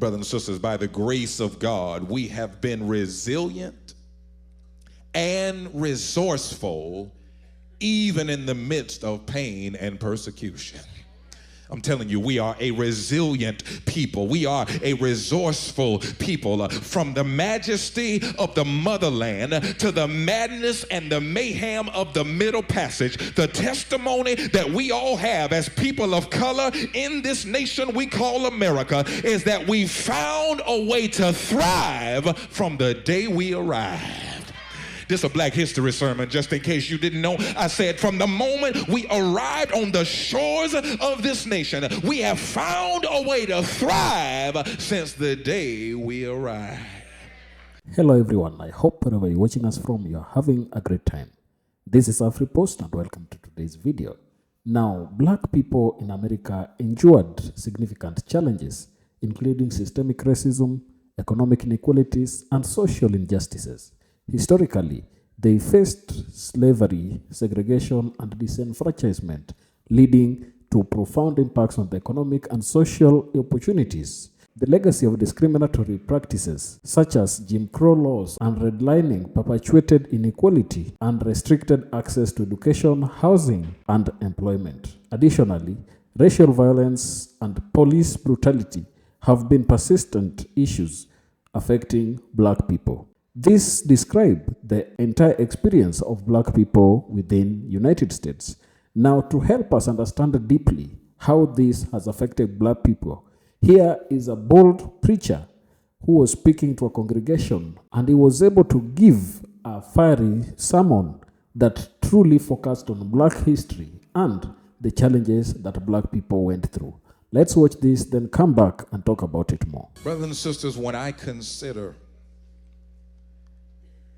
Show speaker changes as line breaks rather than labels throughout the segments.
Brothers and sisters, by the grace of God, we have been resilient and resourceful even in the midst of pain and persecution. I'm telling you, we are a resilient people. We are a resourceful people. From the majesty of the motherland to the madness and the mayhem of the Middle Passage, the testimony that we all have as people of color in this nation we call America is that we found a way to thrive from the day we arrived. This is a Black History sermon, just in case you didn't know. I said from the moment we arrived on the shores of this nation, we have found a way to thrive since the day we arrived.
Hello everyone, I hope wherever you're watching us from, you're having a great time. This is AfriPost and welcome to today's video. Now, Black people in America endured significant challenges, including systemic racism, economic inequalities, and social injustices. Historically, they faced slavery, segregation, and disenfranchisement, leading to profound impacts on the economic and social opportunities. The legacy of discriminatory practices, such as Jim Crow laws and redlining, perpetuated inequality and restricted access to education, housing, and employment. Additionally, racial violence and police brutality have been persistent issues affecting Black people. This describes the entire experience of Black people within United States. Now, to help us understand deeply how this has affected Black people, here is a bold preacher who was speaking to a congregation, and he was able to give a fiery sermon that truly focused on Black history and the challenges that Black people went through. Let's watch this, then come back and talk about it more.
Brothers and sisters, when I consider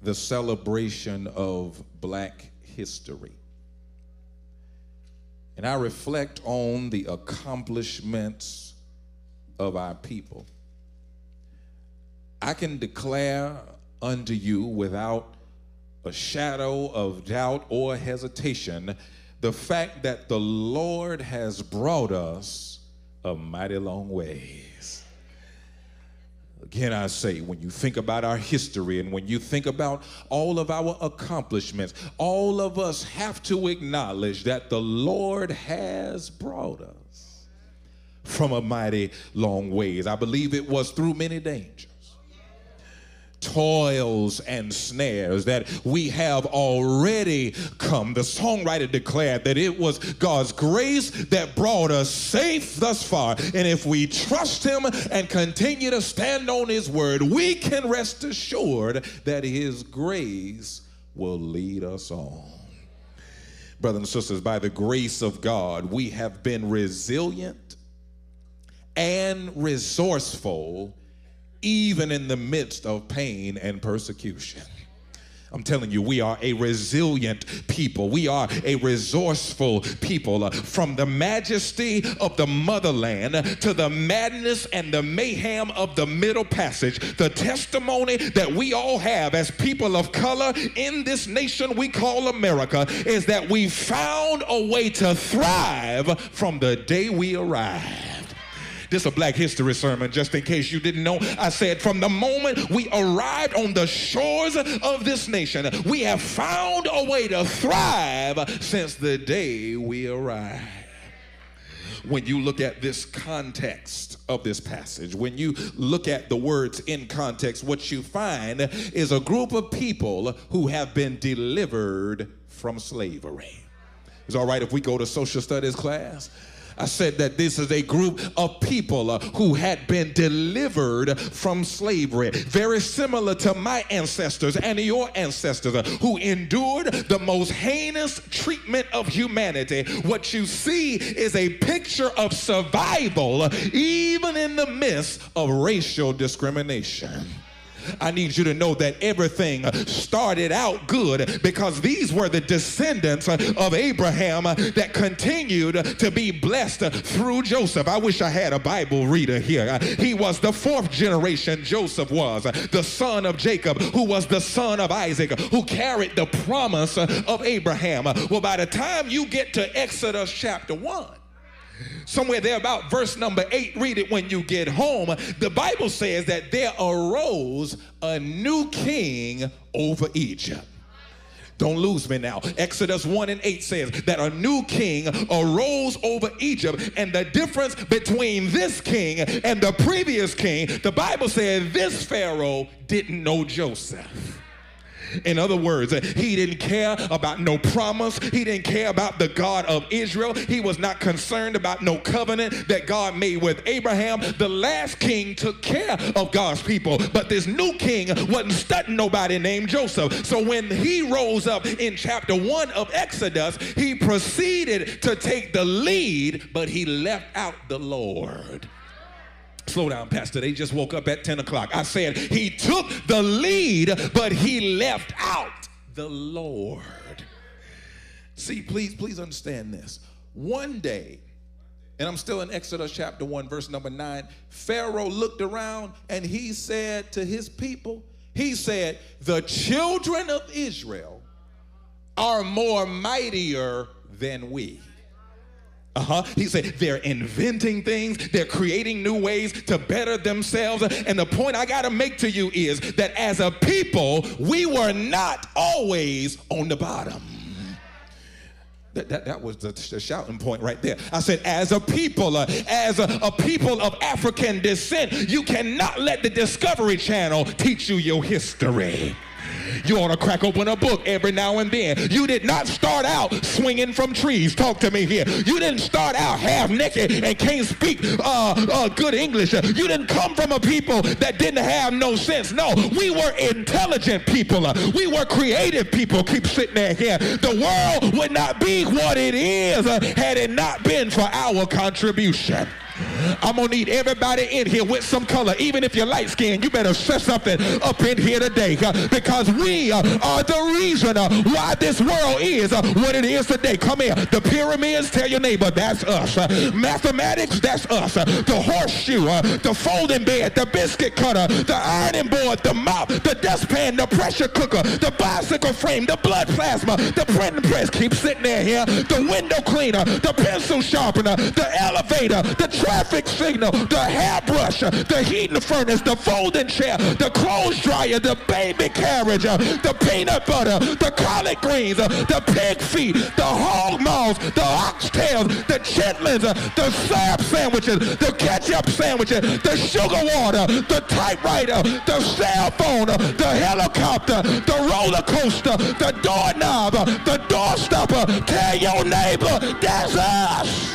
the celebration of Black history, and I reflect on the accomplishments of our people, I can declare unto you without a shadow of doubt or hesitation the fact that the Lord has brought us a mighty long way. Again, I say, when you think about our history and when you think about all of our accomplishments, all of us have to acknowledge that the Lord has brought us from a mighty long ways. I believe it was through many dangers, toils, and snares that we have already come. The songwriter declared that it was God's grace that brought us safe thus far. And if we trust him and continue to stand on his word, we can rest assured that his grace will lead us on. Brothers and sisters, by the grace of God, we have been resilient and resourceful even in the midst of pain and persecution. I'm telling you, we are a resilient people. We are a resourceful people. From the majesty of the motherland to the madness and the mayhem of the Middle Passage, the testimony that we all have as people of color in this nation we call America is that we found a way to thrive from the day we arrived. This is a Black History sermon, just in case you didn't know. I said from the moment we arrived on the shores of this nation, we have found a way to thrive since the day we arrived. When you look at this context of this passage, when you look at the words in context, what you find is a group of people who have been delivered from slavery. It's all right if we go to social studies class? I said that this is a group of people who had been delivered from slavery, very similar to my ancestors and your ancestors who endured the most heinous treatment of humanity. What you see is a picture of survival even in the midst of racial discrimination. I need you to know that everything started out good because these were the descendants of Abraham that continued to be blessed through Joseph. I wish I had a Bible reader here. He was the fourth generation. Joseph was the son of Jacob, who was the son of Isaac, who carried the promise of Abraham. Well, by the time you get to Exodus chapter 1, Somewhere there about verse number 8, read it when you get home. The Bible says that there arose a new king over Egypt. Don't lose me now. Exodus 1:8 says that a new king arose over Egypt, and the difference between this king and the previous king, the Bible says this Pharaoh didn't know Joseph. In other words, he didn't care about no promise. He didn't care about the God of Israel. He was not concerned about no covenant that God made with Abraham. The last king took care of God's people, but this new king wasn't studying nobody named Joseph. So when he rose up in chapter 1 of Exodus, he proceeded to take the lead, but he left out the Lord. Slow down, Pastor. They just woke up at 10 o'clock. I said he took the lead, but he left out the Lord. See, please understand this. One day, and I'm still in Exodus chapter 1, verse number 9, Pharaoh looked around and he said to his people, he said, the children of Israel are more mightier than we. He said they're inventing things, they're creating new ways to better themselves. And the point I got to make to you is that as a people, we were not always on the bottom. That was the shouting point right there. I said, as a people, as a people of African descent, you cannot let the Discovery Channel teach you your history. You ought to crack open a book every now and then. You did not start out swinging from trees. Talk to me here. You didn't start out half naked and can't speak good English. You didn't come from a people that didn't have no sense. No, we were intelligent people. We were creative people. Keep sitting there here. The world would not be what it is had it not been for our contribution. I'm gonna need everybody in here with some color. Even if you're light skinned, you better set something up in here today, because we are the reason why this world is what it is today. Come here. The pyramids, tell your neighbor, that's us. Mathematics, that's us. The horseshoe, the folding bed, the biscuit cutter, the ironing board, the mop, the dustpan, the pressure cooker, the bicycle frame, the blood plasma, the printing press, keep sitting there here, the window cleaner, the pencil sharpener, the elevator, the traffic signal, the hairbrush, the heating furnace, the folding chair, the clothes dryer, the baby carriage, the peanut butter, the collard greens, the pig feet, the hog maws, the oxtails, the chitlins, the syrup sandwiches, the ketchup sandwiches, the sugar water, the typewriter, the cell phone, the helicopter, the roller coaster, the doorknob, the doorstopper. Tell your neighbor, that's us.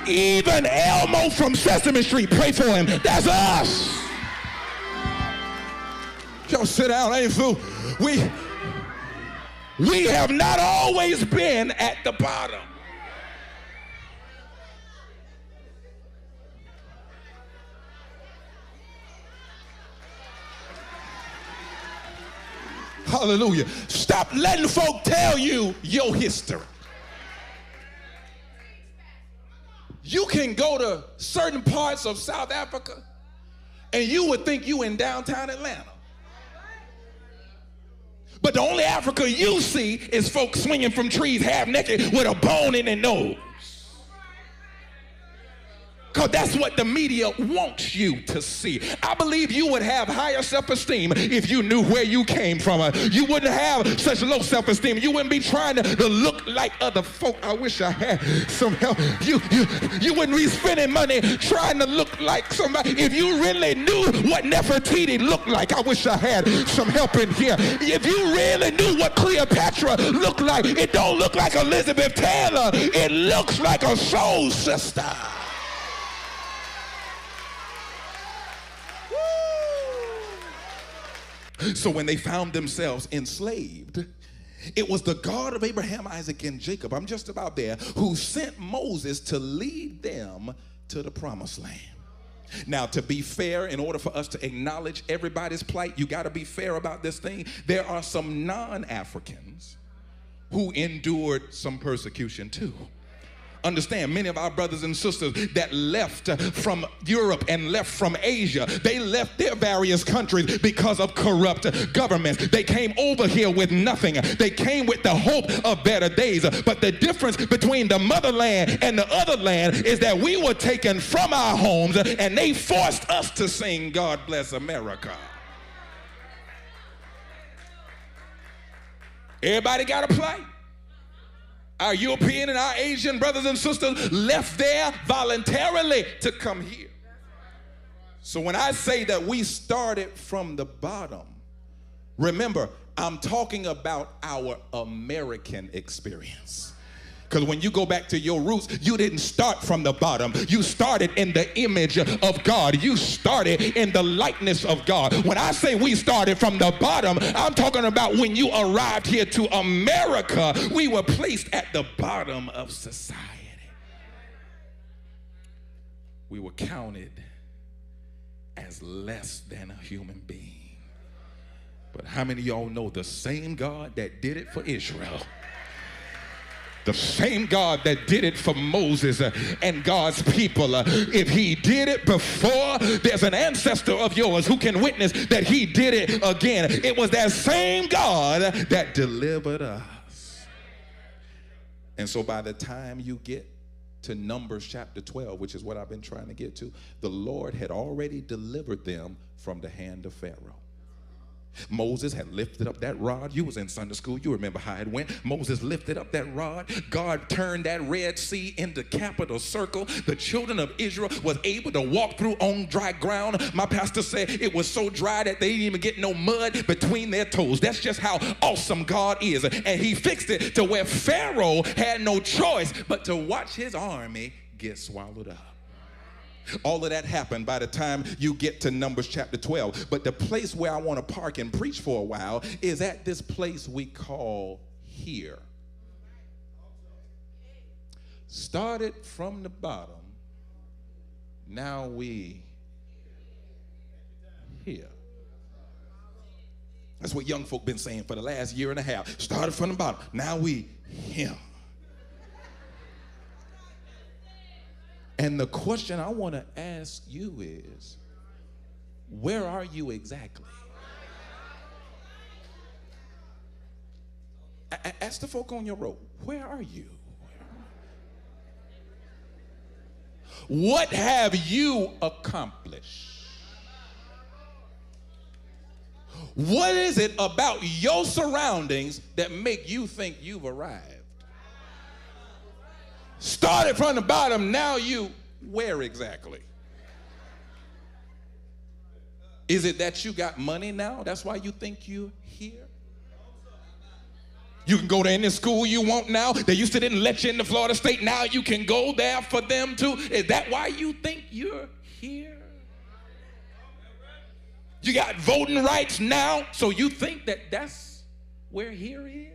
Even Elmo from Sesame Street, pray for him. That's us. Y'all sit down, ain't fool. We have not always been at the bottom. Hallelujah. Stop letting folk tell you your history. You can go to certain parts of South Africa and you would think you in downtown Atlanta. But the only Africa you see is folks swinging from trees half naked with a bone in their nose. Because that's what the media wants you to see. I believe you would have higher self-esteem if you knew where you came from. You wouldn't have such low self-esteem. You wouldn't be trying to look like other folk. I wish I had some help. You wouldn't be spending money trying to look like somebody. If you really knew what Nefertiti looked like, I wish I had some help in here. If you really knew what Cleopatra looked like, it don't look like Elizabeth Taylor. It looks like a soul sister. So when they found themselves enslaved, it was the God of Abraham, Isaac, and Jacob, I'm just about there, who sent Moses to lead them to the promised land. Now, to be fair, in order for us to acknowledge everybody's plight, you got to be fair about this thing. There are some non-Africans who endured some persecution too. Understand, many of our brothers and sisters that left from Europe and left from Asia, they left their various countries because of corrupt governments. They came over here with nothing. They came with the hope of better days. But the difference between the motherland and the other land is that we were taken from our homes and they forced us to sing God Bless America. Everybody got to play. Our European and our Asian brothers and sisters left there voluntarily to come here. So when I say that we started from the bottom, remember, I'm talking about our American experience. Because when you go back to your roots, you didn't start from the bottom. You started in the image of God. You started in the likeness of God. When I say we started from the bottom, I'm talking about when you arrived here to America, we were placed at the bottom of society. We were counted as less than a human being. But how many of y'all know the same God that did it for Israel, the same God that did it for Moses and God's people, if he did it before, there's an ancestor of yours who can witness that he did it again. It was that same God that delivered us. And so by the time you get to Numbers chapter 12, which is what I've been trying to get to, the Lord had already delivered them from the hand of Pharaoh. Moses had lifted up that rod. You was in Sunday school. You remember how it went. Moses lifted up that rod. God turned that Red Sea into capital circle. The children of Israel was able to walk through on dry ground. My pastor said it was so dry that they didn't even get no mud between their toes. That's just how awesome God is. And he fixed it to where Pharaoh had no choice but to watch his army get swallowed up. All of that happened by the time you get to Numbers chapter 12. But the place where I want to park and preach for a while is at this place we call here. Started from the bottom, now we here. That's what young folk been saying for the last year and a half. Started from the bottom, now we here. And the question I want to ask you is, where are you exactly? Ask the folk on your road, where are you? What have you accomplished? What is it about your surroundings that make you think you've arrived? Started from the bottom, now you, where exactly? Is it that you got money now? That's why you think you're here? You can go to any school you want now. They used to didn't let you into Florida State. Now you can go there for them too. Is that why you think you're here? You got voting rights now, so you think that that's where here is?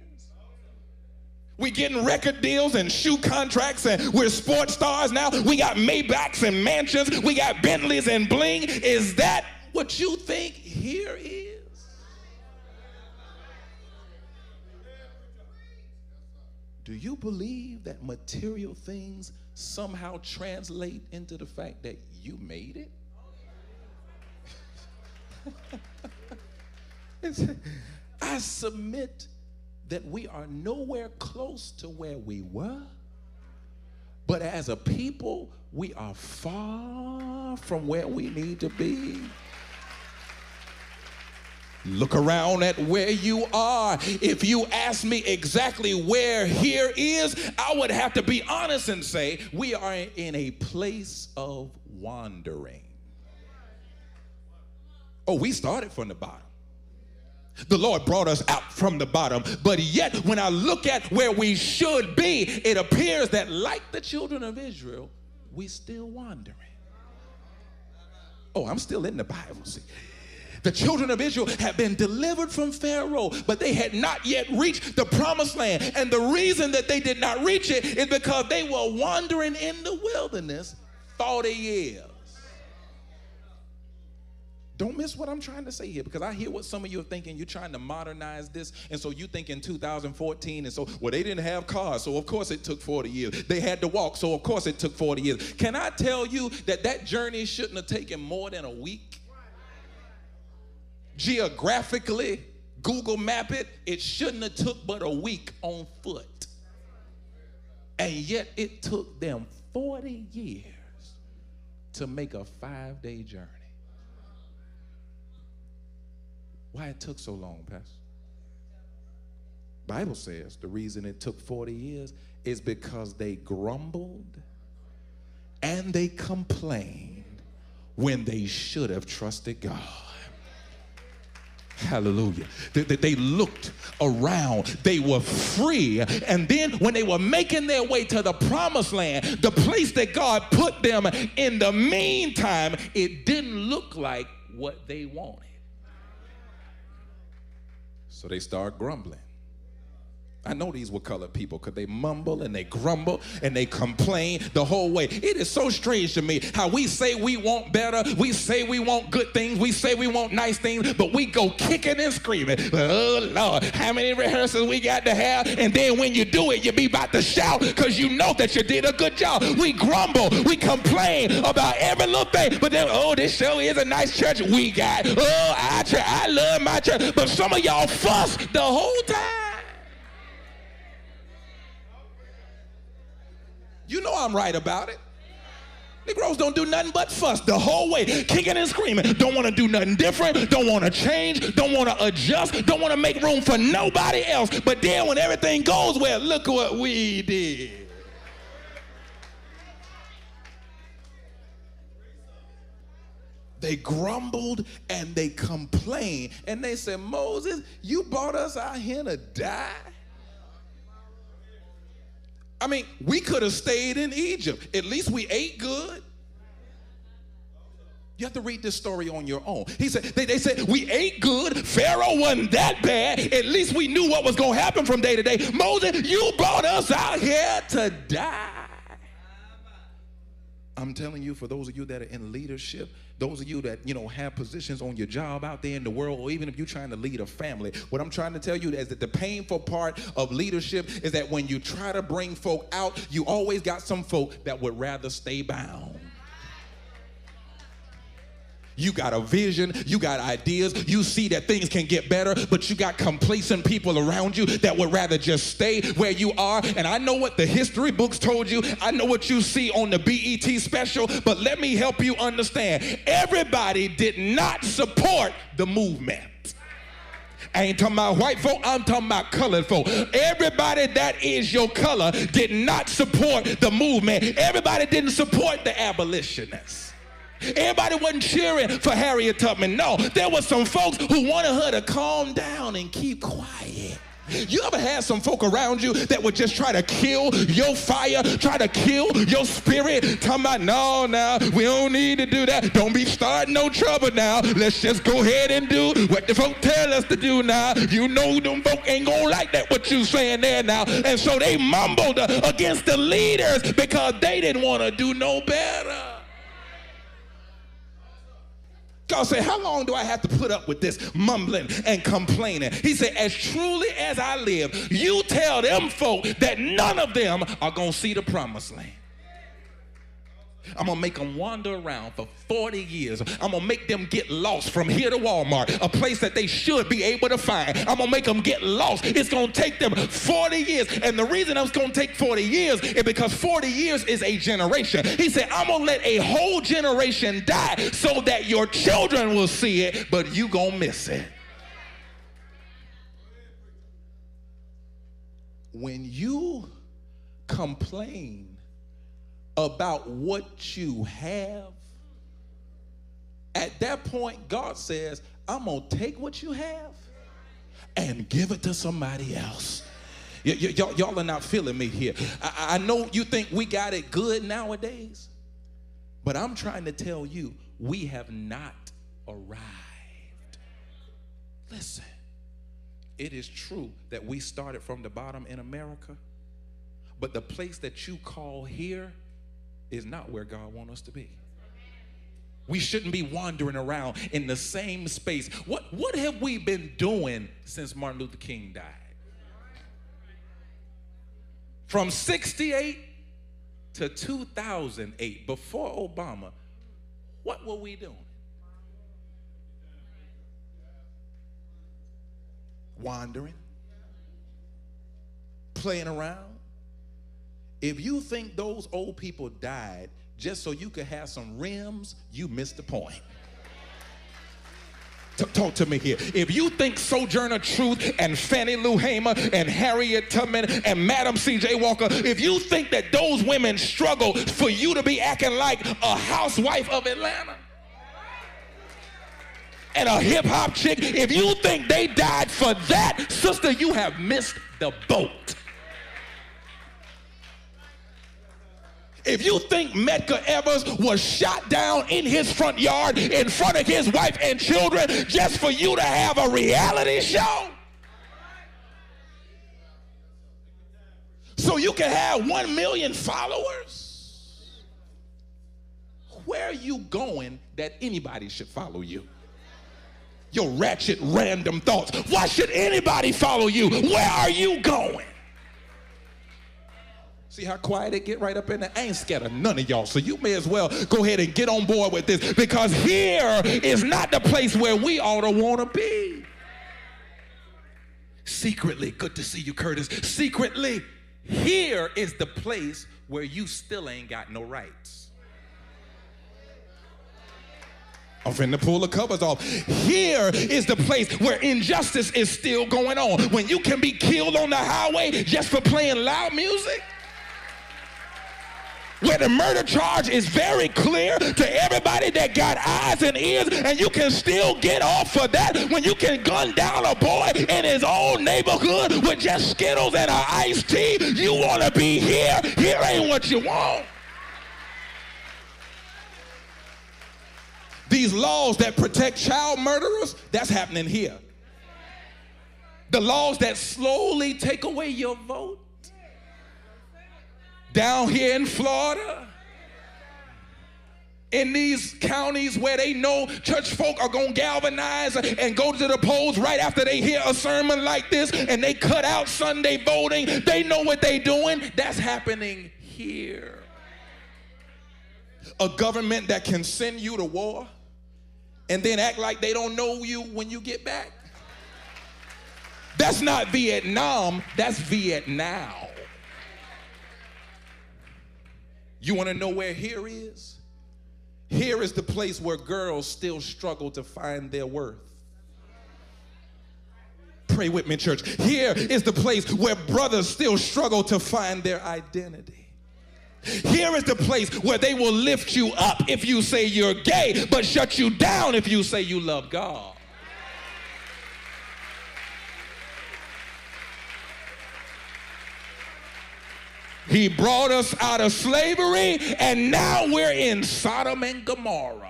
We getting record deals and shoe contracts and we're sports stars now. We got Maybachs and mansions. We got Bentleys and bling. Is that what you think here is? Do you believe that material things somehow translate into the fact that you made it? I submit that we are nowhere close to where we were, but as a people, we are far from where we need to be. Look around at where you are. If you ask me exactly where here is, I would have to be honest and say we are in a place of wandering. Oh, we started from the bottom. The Lord brought us out from the bottom, but yet when I look at where we should be, it appears that like the children of Israel, we still wandering. Oh, I'm still in the Bible. See, the children of Israel had been delivered from Pharaoh, but they had not yet reached the promised land. And the reason that they did not reach it is because they were wandering in the wilderness 40 years. Don't miss what I'm trying to say here, because I hear what some of you are thinking. You're trying to modernize this, and so you think in 2014, and so, well, they didn't have cars, so of course it took 40 years. They had to walk, so of course it took 40 years. Can I tell you that journey shouldn't have taken more than a week? Geographically, Google map it, it shouldn't have took but a week on foot. And yet it took them 40 years to make a 5-day journey. Why it took so long, Pastor? Bible says the reason it took 40 years is because they grumbled and they complained when they should have trusted God. Hallelujah. They looked around. They were free. And then when they were making their way to the promised land, the place that God put them in the meantime, it didn't look like what they wanted. So they start grumbling. I know these were colored people because they mumble and they grumble and they complain the whole way. It is so strange to me how we say we want better, we say we want good things, we say we want nice things, but we go kicking and screaming. Oh, Lord, how many rehearsals we got to have? And then when you do it, you be about to shout because you know that you did a good job. We grumble, we complain about every little thing, but then, oh, this show is a nice church we got. Oh, I love my church. But some of y'all fuss the whole time. You know I'm right about it. Negroes don't do nothing but fuss the whole way, kicking and screaming. Don't want to do nothing different, don't want to change, don't want to adjust, don't want to make room for nobody else. But then when everything goes well, look what we did. They grumbled and they complained. And they said, Moses, you brought us out here to die? I mean, we could have stayed in Egypt. At least we ate good. You have to read this story on your own. He said, they said, we ate good. Pharaoh wasn't that bad. At least we knew what was going to happen from day to day. Moses, you brought us out here to die. I'm telling you, for those of you that are in leadership, those of you that, have positions on your job out there in the world, or even if you're trying to lead a family, what I'm trying to tell you is that the painful part of leadership is that when you try to bring folk out, you always got some folk that would rather stay bound. You got a vision, you got ideas, you see that things can get better, but you got complacent people around you that would rather just stay where you are. And I know what the history books told you, I know what you see on the BET special, but let me help you understand. Everybody did not support the movement. I ain't talking about white folk, I'm talking about colored folk. Everybody that is your color did not support the movement. Everybody didn't support the abolitionists. Everybody wasn't cheering for Harriet Tubman. No, there were some folks who wanted her to calm down and keep quiet. You ever had some folk around you that would just try to kill your fire, try to kill your spirit? Talking about, no, we don't need to do that. Don't be starting no trouble now. Let's just go ahead and do what the folk tell us to do now. You know them folk ain't gonna like that, what you saying there now. And so they mumbled against the leaders because they didn't want to do no better. God said, how long do I have to put up with this mumbling and complaining? He said, as truly as I live, you tell them folk that none of them are going to see the promised land. I'm going to make them wander around for 40 years. I'm going to make them get lost from here to Walmart, a place that they should be able to find. I'm going to make them get lost. It's going to take them 40 years. And the reason it's going to take 40 years is because 40 years is a generation. He said, I'm going to let a whole generation die so that your children will see it, but you going to miss it. When you complain about what you have, at that point, God says, I'm going to take what you have and give it to somebody else. Y'all are not feeling me here. I know you think we got it good nowadays, but I'm trying to tell you, we have not arrived. Listen, it is true that we started from the bottom in America, but the place that you call here is not where God wants us to be. We shouldn't be wandering around in the same space. What have we been doing since Martin Luther King died? From 68 to 2008, before Obama, what were we doing? Wandering, playing around. If you think those old people died just so you could have some rims, you missed the point. Talk to me here. If you think Sojourner Truth and Fannie Lou Hamer and Harriet Tubman and Madam C.J. Walker, if you think that those women struggle for you to be acting like a housewife of Atlanta and a hip-hop chick, if you think they died for that, sister, you have missed the boat. If you think Medgar Evers was shot down in his front yard in front of his wife and children just for you to have a reality show, so you can have 1 million followers, where are you going that anybody should follow you? Your ratchet random thoughts. Why should anybody follow you? Where are you going? See how quiet it get right up in there? I ain't scared of none of y'all, so you may as well go ahead and get on board with this, because here is not the place where we ought to want to be. Secretly, good to see you, Curtis. Secretly, here is the place where you still ain't got no rights. I'm finna pull the covers off. Here is the place where injustice is still going on. When you can be killed on the highway just for playing loud music. Where the murder charge is very clear to everybody that got eyes and ears, and you can still get off for that. When you can gun down a boy in his own neighborhood with just Skittles and an iced tea, you want to be here. Here ain't what you want. These laws that protect child murderers, that's happening here. The laws that slowly take away your vote, down here in Florida, in these counties where they know church folk are going to galvanize and go to the polls right after they hear a sermon like this, and they cut out Sunday voting. They know what they're doing. That's happening here. A government that can send you to war and then act like they don't know you when you get back. That's not Vietnam, that's Vietnam. You want to know where here is? Here is the place where girls still struggle to find their worth. Pray with me, church. Here is the place where brothers still struggle to find their identity. Here is the place where they will lift you up if you say you're gay, but shut you down if you say you love God. He brought us out of slavery, and now we're in Sodom and Gomorrah.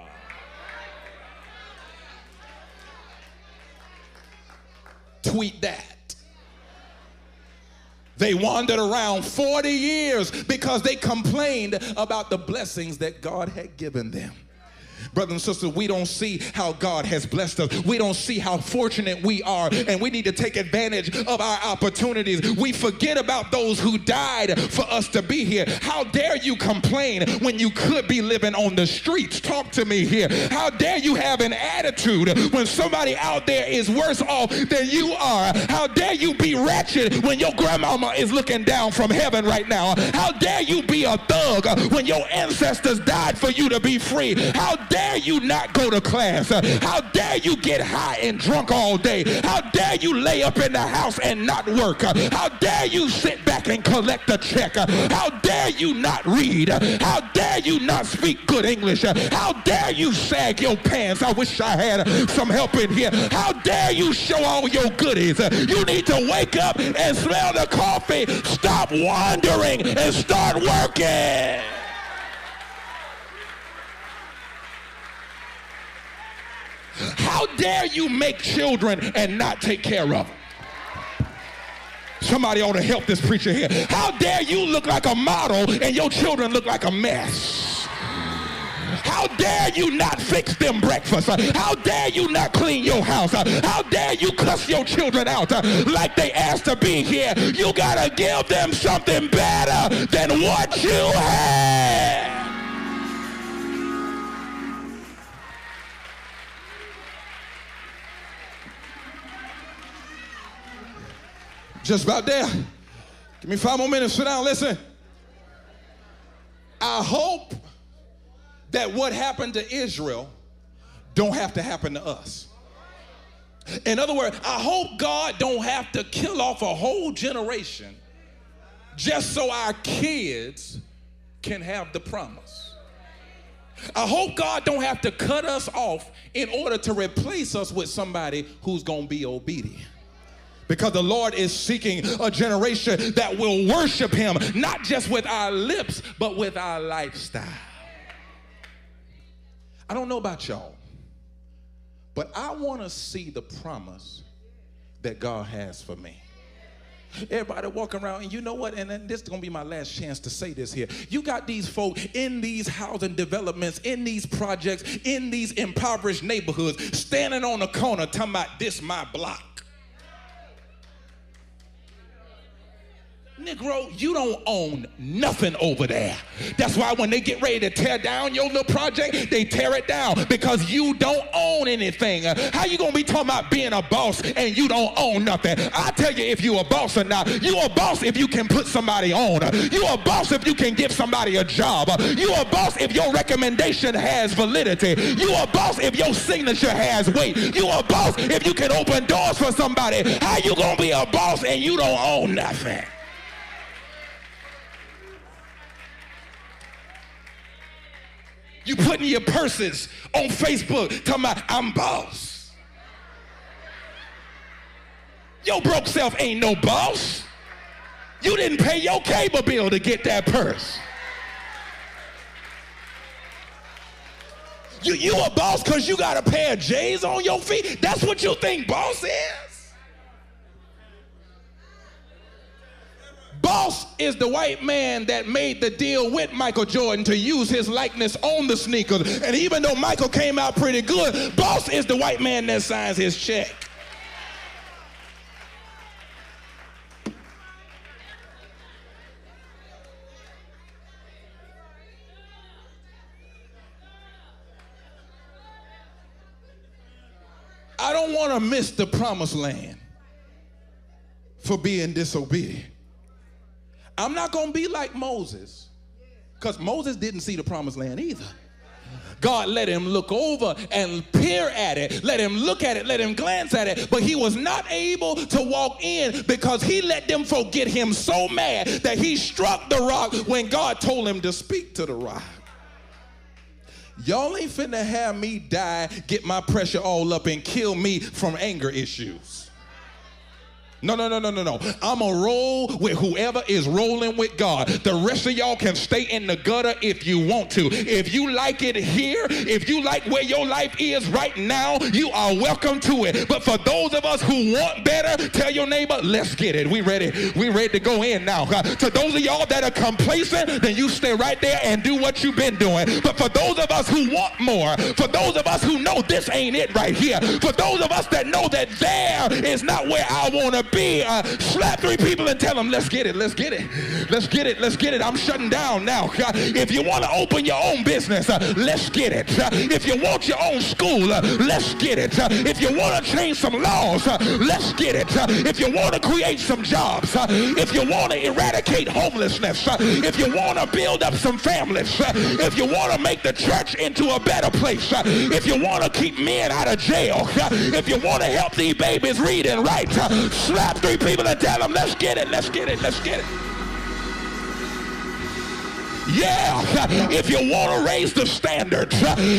Tweet that. They wandered around 40 years because they complained about the blessings that God had given them. Brothers and sisters, we don't see how God has blessed us. We don't see how fortunate we are, and we need to take advantage of our opportunities. We forget about those who died for us to be here. How dare you complain when you could be living on the streets? Talk to me here. How dare you have an attitude when somebody out there is worse off than you are? How dare you be ratchet when your grandmama is looking down from heaven right now? How dare you be a thug when your ancestors died for you to be free? How dare you not go to class? How dare you get high and drunk all day? How dare you lay up in the house and not work? How dare you sit back and collect a check? How dare you not read? How dare you not speak good English? How dare you sag your pants? I wish I had some help in here. How dare you show all your goodies? You need to wake up and smell the coffee. Stop wandering and start working. How dare you make children and not take care of them? Somebody ought to help this preacher here. How dare you look like a model and your children look like a mess? How dare you not fix them breakfast? How dare you not clean your house? How dare you cuss your children out like they asked to be here? You gotta give them something better than what you had. Just about there. Give me 5 more minutes. Sit down. Listen. I hope that what happened to Israel don't have to happen to us. In other words, I hope God don't have to kill off a whole generation just so our kids can have the promise. I hope God don't have to cut us off in order to replace us with somebody who's going to be obedient. Because the Lord is seeking a generation that will worship him, not just with our lips, but with our lifestyle. I don't know about y'all, but I want to see the promise that God has for me. Everybody walking around, and you know what? And this is going to be my last chance to say this here. You got these folk in these housing developments, in these projects, in these impoverished neighborhoods, standing on the corner talking about this my block. Negro, you don't own nothing over there. That's why when they get ready to tear down your little project, they tear it down because you don't own anything. How you gonna be talking about being a boss and you don't own nothing? I tell you if you a boss or not. You a boss if you can put somebody on. You a boss if you can give somebody a job. You a boss if your recommendation has validity. You a boss if your signature has weight. You a boss if you can open doors for somebody. How you gonna be a boss and you don't own nothing? You putting your purses on Facebook talking about, I'm boss. Your broke self ain't no boss. You didn't pay your cable bill to get that purse. You a boss because you got a pair of J's on your feet? That's what you think boss is? Boss is the white man that made the deal with Michael Jordan to use his likeness on the sneakers. And even though Michael came out pretty good, boss is the white man that signs his check. I don't want to miss the promised land for being disobedient. I'm not going to be like Moses, because Moses didn't see the promised land either. God let him look over and peer at it, let him look at it, let him glance at it, but he was not able to walk in because he let them folk get him so mad that he struck the rock when God told him to speak to the rock. Y'all ain't finna have me die, get my pressure all up, and kill me from anger issues. No. I'm a roll with whoever is rolling with God. The rest of y'all can stay in the gutter if you want to. If you like it here, if you like where your life is right now, you are welcome to it. But for those of us who want better, tell your neighbor, let's get it. We ready. We ready to go in now. To those of y'all that are complacent, then you stay right there and do what you've been doing. But for those of us who want more, for those of us who know this ain't it right here, for those of us that know that there is not where I want to be, slap 3 people and tell them, let's get it, let's get it, let's get it, let's get it. I'm shutting down now. If you want to open your own business, let's get it. If you want your own school, let's get it. If you want to change some laws, let's get it. If you want to create some jobs, if you want to eradicate homelessness, if you want to build up some families, if you want to make the church into a better place, if you want to keep men out of jail, if you want to help these babies read and write, slap 3 people and tell them, let's get it, let's get it, let's get it. Yeah, if you want to raise the standards,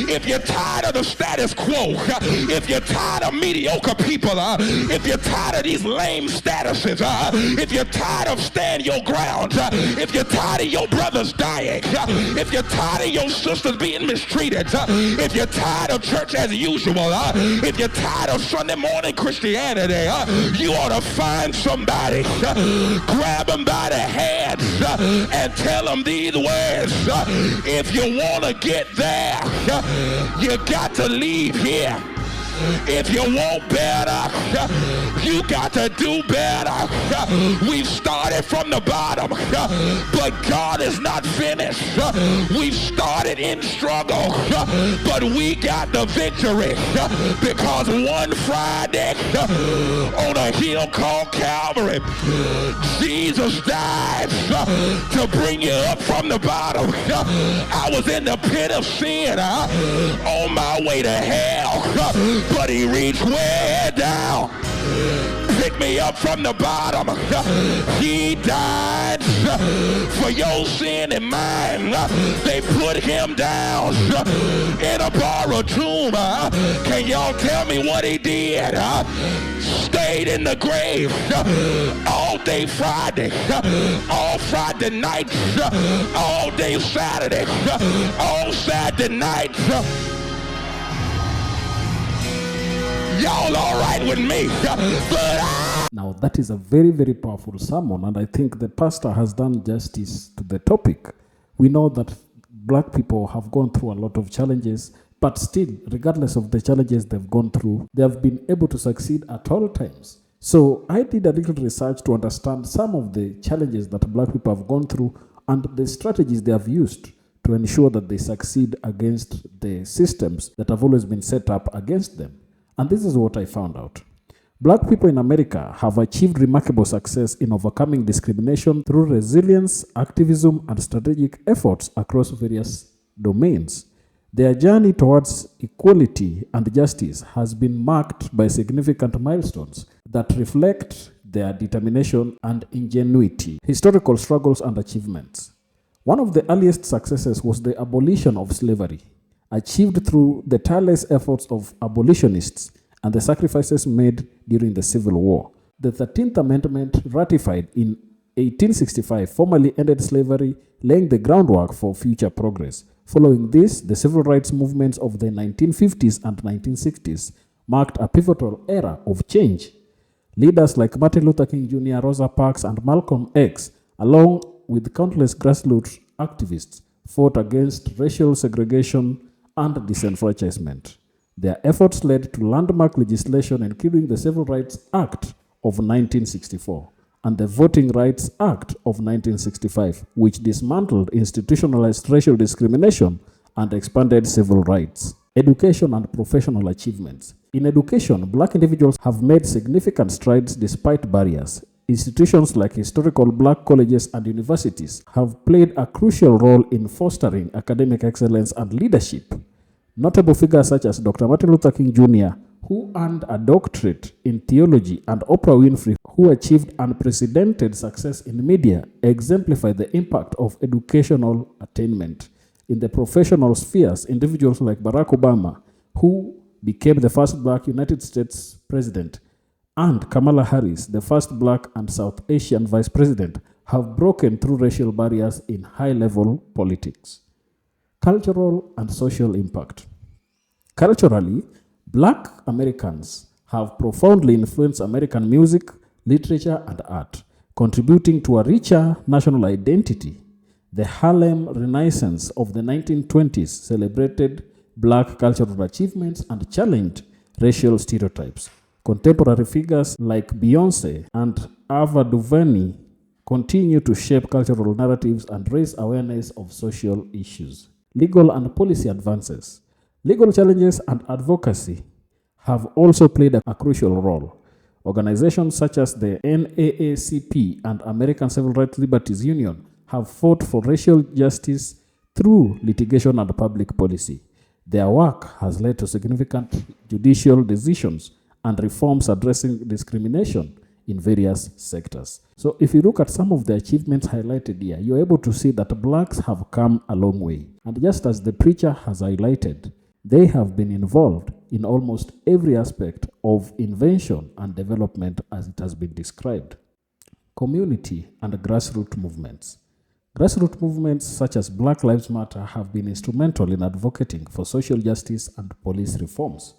if you're tired of the status quo, if you're tired of mediocre people, if you're tired of these lame statuses, if you're tired of standing your ground, if you're tired of your brothers dying, if you're tired of your sisters being mistreated, if you're tired of church as usual, if you're tired of Sunday morning Christianity, you ought to find somebody, grab them by the hands, and tell them these words. says, if you want to get there, you got to leave here. If you want better, you got to do better. We've started from the bottom, but God is not finished. We've started in struggle, but we got the victory, because one Friday on a hill called Calvary, Jesus died to bring you up from the bottom. I was in the pit of sin, on my way to hell, but he reached way down, picked me up from the bottom. He died for your sin and mine. They put him down in a borrowed tomb. Can y'all tell me what he did? Stayed in the grave all day Friday, all Friday night, all day Saturday, all Saturday night. Y'all all right with me?
Now that is a very, very powerful sermon, and I think the pastor has done justice to the topic. We know that black people have gone through a lot of challenges, but still, regardless of the challenges they've gone through, they have been able to succeed at all times. So I did a little research to understand some of the challenges that black people have gone through and the strategies they have used to ensure that they succeed against the systems that have always been set up against them. And this is what I found out. Black people in America have achieved remarkable success in overcoming discrimination through resilience, activism, and strategic efforts across various domains. Their journey towards equality and justice has been marked by significant milestones that reflect their determination and ingenuity, historical struggles, and achievements. One of the earliest successes was the abolition of slavery, achieved through the tireless efforts of abolitionists and the sacrifices made during the Civil War. The 13th Amendment, ratified in 1865, formally ended slavery, laying the groundwork for future progress. Following this, the civil rights movements of the 1950s and 1960s marked a pivotal era of change. Leaders like Martin Luther King Jr., Rosa Parks, and Malcolm X, along with countless grassroots activists, fought against racial segregation and disenfranchisement. Their efforts led to landmark legislation, including the Civil Rights Act of 1964 and the Voting Rights Act of 1965, which dismantled institutionalized racial discrimination and expanded civil rights. Education and professional achievements. In education, black individuals have made significant strides despite barriers. Institutions like historical black colleges and universities have played a crucial role in fostering academic excellence and leadership. Notable figures such as Dr. Martin Luther King Jr., who earned a doctorate in theology, and Oprah Winfrey, who achieved unprecedented success in media, exemplify the impact of educational attainment. In the professional spheres, individuals like Barack Obama, who became the first black United States president, and Kamala Harris, the first black and South Asian vice president, have broken through racial barriers in high-level politics. Cultural and social impact. Culturally, black Americans have profoundly influenced American music, literature, and art, contributing to a richer national identity. The Harlem Renaissance of the 1920s celebrated black cultural achievements and challenged racial stereotypes. Contemporary figures like Beyoncé and Ava DuVernay continue to shape cultural narratives and raise awareness of social issues. Legal and policy advances. Legal challenges and advocacy have also played a crucial role. Organizations such as the NAACP and American Civil Rights Liberties Union have fought for racial justice through litigation and public policy. Their work has led to significant judicial decisions and reforms addressing discrimination in various sectors. So if you look at some of the achievements highlighted here, you're able to see that blacks have come a long way. And just as the preacher has highlighted, they have been involved in almost every aspect of invention and development as it has been described. Community and grassroots movements. Grassroots movements such as Black Lives Matter have been instrumental in advocating for social justice and police reforms.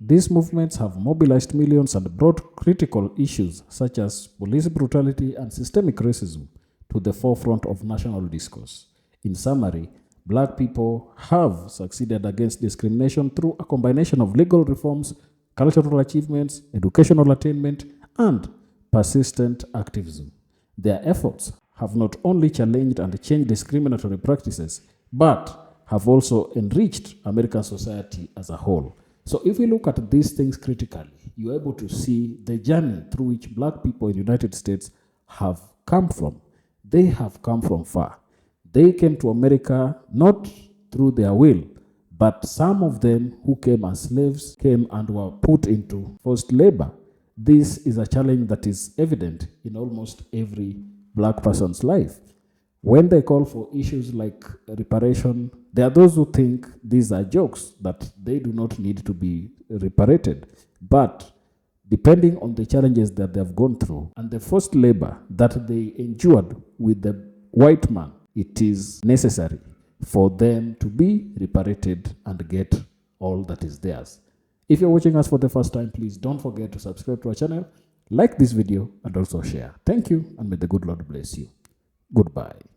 These movements have mobilized millions and brought critical issues such as police brutality and systemic racism to the forefront of national discourse. In summary, black people have succeeded against discrimination through a combination of legal reforms, cultural achievements, educational attainment, and persistent activism. Their efforts have not only challenged and changed discriminatory practices, but have also enriched American society as a whole. So if we look at these things critically, you're able to see the journey through which black people in the United States have come from. They have come from far. They came to America not through their will, but some of them who came as slaves came and were put into forced labor. This is a challenge that is evident in almost every black person's life. When they call for issues like reparation, there are those who think these are jokes, that they do not need to be reparated. But depending on the challenges that they have gone through and the forced labor that they endured with the white man, it is necessary for them to be reparated and get all that is theirs. If you're watching us for the first time, please don't forget to subscribe to our channel, like this video, and also share. Thank you, and may the good Lord bless you. Goodbye.